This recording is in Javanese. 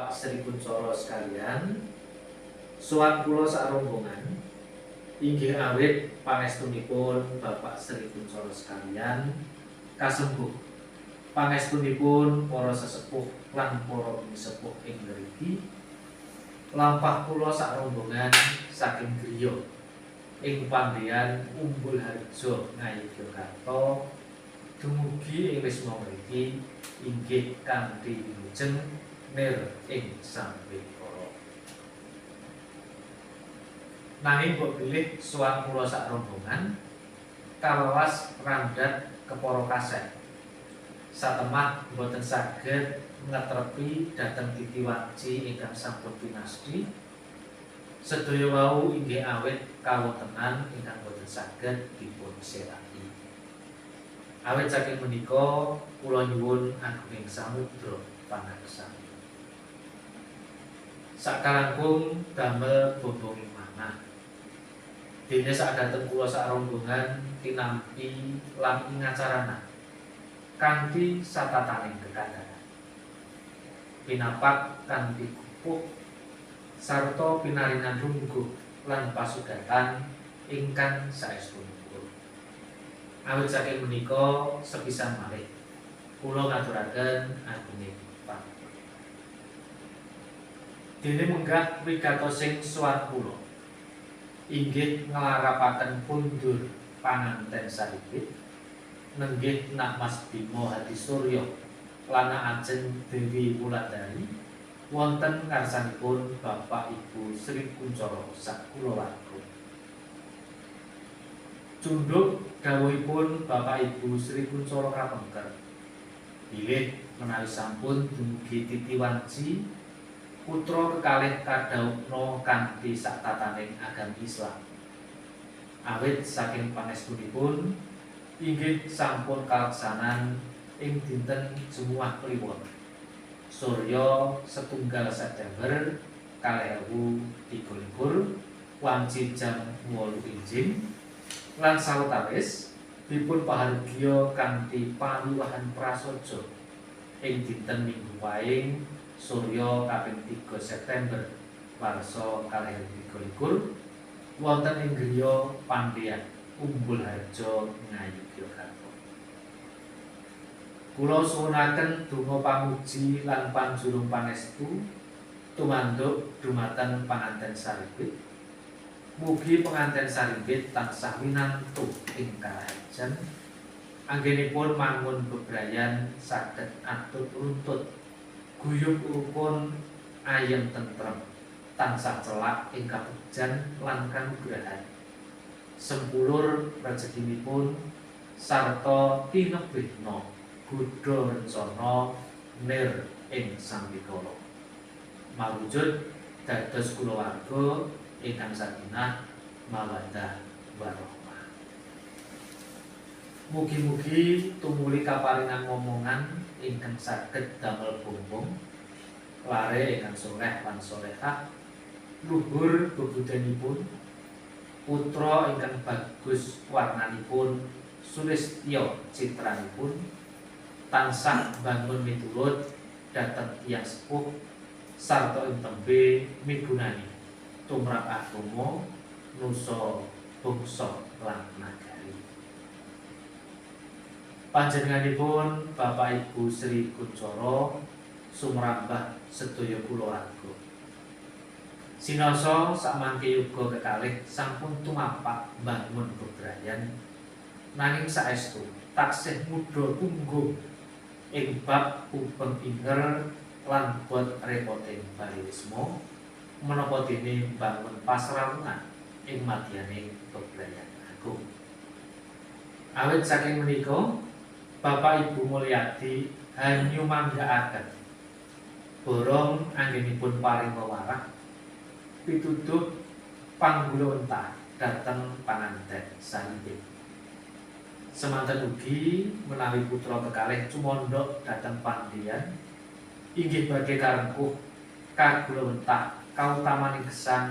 Bapak Sri Kuncoro sekalian, sowan kula sak rombongan inggih awit pangestunipun Bapak Sri Kuncoro sekalian kasembuh pangestunipun para sesepuh lan para sepuh ing mriki lampah kula sak rombongan saking griya ing pandhéan Umbul Harjo Ngayogyakarta dumugi ing wisma mriki inggih kanthi wilujeng nir ing Sambikara. Nanging mbok bilih sowan kula sak rombongan kawelas randhat kepara kaseh. Satemah boten saged ngetrepi dhateng titi wanci ingkang sampun pinasti. Sedaya wau inggih awit kawontenan ingkang boten saged dipun siraki. Awit saking menika kula nyuwun agunging samudra pangaksan. Sakalangkung damel bombonging manah. Dene sakdateng kula sak rombongan tinampi lan ingacarana kanthi satataning kekadaran. Pinapak kanthi kukuh sarta pinaringan lungguh lan pasugatan ingkang saestunipun. Awit saking menika sepisan malih kula ngaturaken agunging panuwun. Dene menggah wigatosing sowan kula inggih nglarapaken pundur panganten saripit nenggih Nak Mas Bima Hadisurya lan ajeng Dewi Wulandari wonten ngarsanipun Bapak Ibu Sri Kuncoro sakulawarga. Cundhuk dawuhipun Bapak Ibu Sri Kuncoro kapengker bilih menawi sampun dumugi titi wanci putra kekalih kadhaupna kanthi saktataning agami Islam. Awit saking pangestunipun inggih sampun kaleksanan ing dinten Jumuah Kliwon Surya setunggal September 2023 wanci jam 8 enjing lan sawetawis dipun pahargya kanthi pawiwahan prasaja ing dinten Minggu Pahing Surya kaping 3 September warsa 2023 wonten ing griya pandhéan Umbul Harjo Ngayogyakarta. Kula suwunaken donga pamuji lan panjurung pangestu tumanduk dumateng panganten saripit. Mugi panganten saripit tansah winantu ing karajan anggenipun mangun bebrayan saged atut runtut guyub rukun ayem tentrem tansah celak ing kabegjan lan kanugrahan sempulur rezekinipun sarta tinebihna Buddha rencana nir ing Sambikara mawujud dados kulawarga ingkang sakinah mawaddah warahmah. Mugi-mugi tumuli kaparingan momongan ingkang saged damel bumbung lare ingkang soleh lan solehah luhur bebudanipun putra ingkang bagus warnanipun sulistya citranipun tansah bangun miturut dhateng tiyang sepuh sarta ing tembe migunani tumrap agama nusa bangsa lan nagari. Panjenenganipun Bapak Ibu Sri Kuncoro sumrambah sedaya kulawarga. Sinasa samangke yuga kekalih sampun tumapak mbangun bebrayan nanging saestu taksih mudha tunggu ing bab ubeng inger lan bot repoting baliwisma menapa dene mbangun pasrawungan ing madyaning bebrayan agung. Awit saking menika Bapak Ibu Mulyadi hanyu manggaaken borong anggenipun paring wewarah pituduh panggula entah dhateng panganten saripit. Semanten ugi menawi putra kekalih cumandha dhateng pandhéan inggih badhe karengkuh kagula entah kautamaning gesang